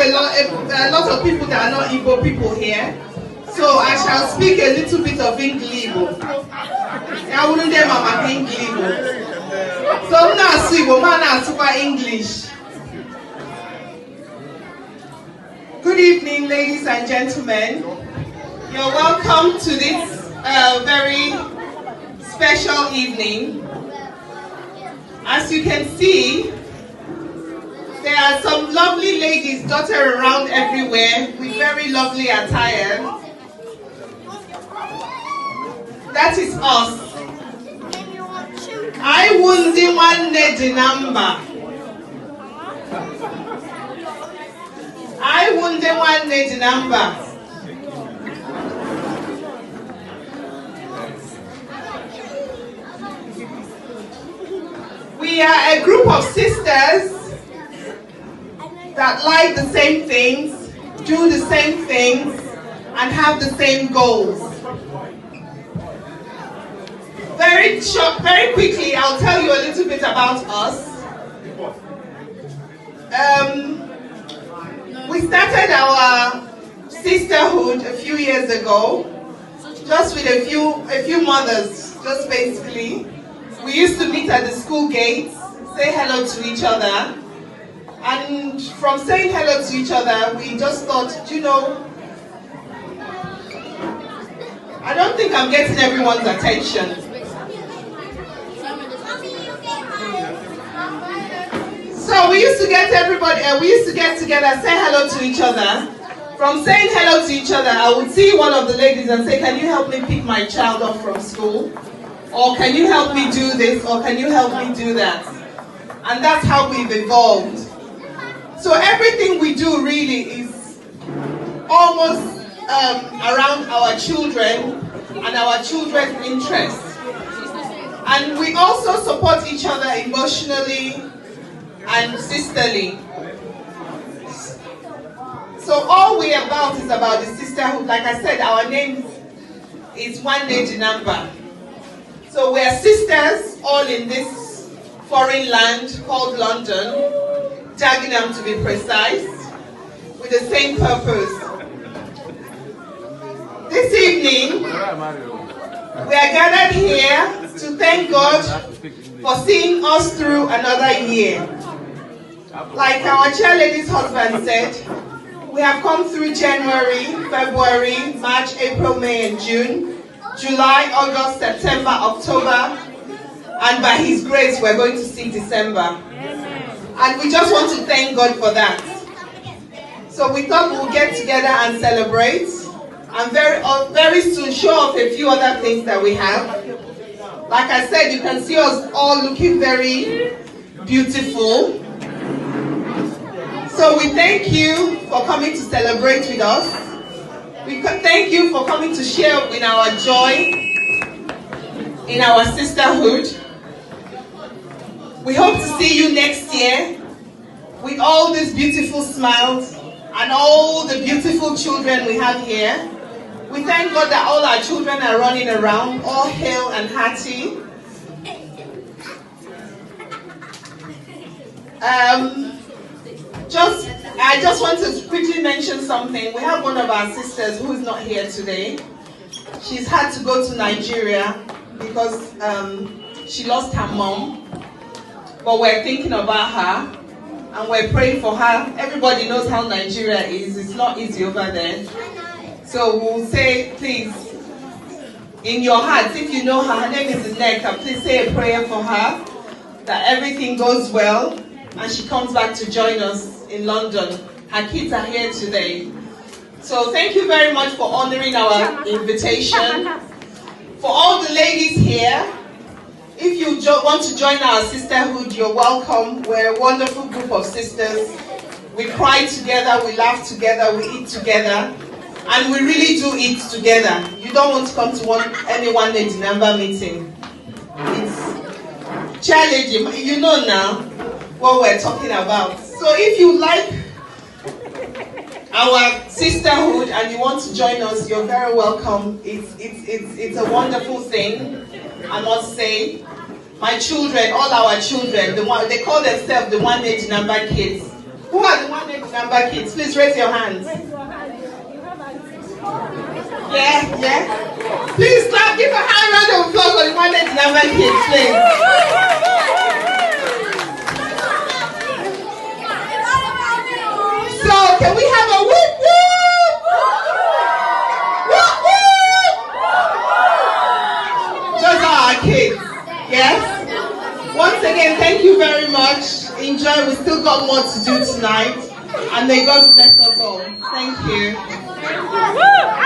a lot of people that are not Igbo people here, so I shall speak a little bit of English. I wouldn't dare Amaka English. So I'm not Igbo, man, super English. Good evening, ladies and gentlemen. You're welcome to this very special evening. As you can see, there are some lovely ladies dotted around everywhere with very lovely attire. That is us. I wundi Nwanne the number. I wundi Nwanne the number. We are a group of sisters that like the same things, do the same things, and have the same goals. Very quickly, I'll tell you a little bit about us. We started our sisterhood a few years ago, just with a few mothers, just basically. We used to meet at the school gates, say hello to each other. And from saying hello to each other, we just thought, you know, I don't think I'm getting everyone's attention. So we used to get together, say hello to each other. From saying hello to each other, I would see one of the ladies and say, can you help me pick my child up from school? Or can you help me do this? Or can you help me do that? And that's how we've evolved. So everything we do really is almost around our children and our children's interests. And we also support each other emotionally and sisterly. So all we're about is about the sisterhood. Like I said, our name is Nwanne the number. So we're sisters all in this foreign land called London. Dagenham to be precise, with the same purpose. This evening, we are gathered here to thank God for seeing us through another year. Like our chairlady's husband said, we have come through January, February, March, April, May, and June, July, August, September, October, and by His grace, we're going to see December. And we just want to thank God for that. So we thought we'll get together and celebrate. And very soon show off a few other things that we have. Like I said, you can see us all looking very beautiful. So we thank you for coming to celebrate with us. We thank you for coming to share in our joy, in our sisterhood. We hope to see you next year with all these beautiful smiles and all the beautiful children we have here. We thank God that all our children are running around, all hale and hearty. I just want to quickly mention something. We have one of our sisters who is not here today. She's had to go to Nigeria because she lost her mom. But we're thinking about her and we're praying for her. Everybody knows how Nigeria is. It's not easy over there. So we'll say, please, in your hearts, if you know her name is Nneka, please say a prayer for her, that everything goes well and she comes back to join us in London. Her kids are here today. So thank you very much for honoring our invitation. For all the ladies here, if you want to join our sisterhood, you're welcome. We're a wonderful group of sisters. We cry together, we laugh together, we eat together, and we really do eat together. You don't want to come to any Nwanne the number meeting. It's Chairlady, you know now what we're talking about. So if you like our sisterhood and you want to join us, you're very welcome. It's a wonderful thing, I must say. My children, all our children, they call themselves the Nwanne the number kids. Who are the Nwanne Number kids, please raise your hands. Yeah. Please clap, give a high round of applause for the Nwanne number kids, please. So, can we have a whoop whoop? Whoop whoop! Those are our kids, yes? Once again, thank you very much. Enjoy, we still got more to do tonight. And may God bless us all. Thank you.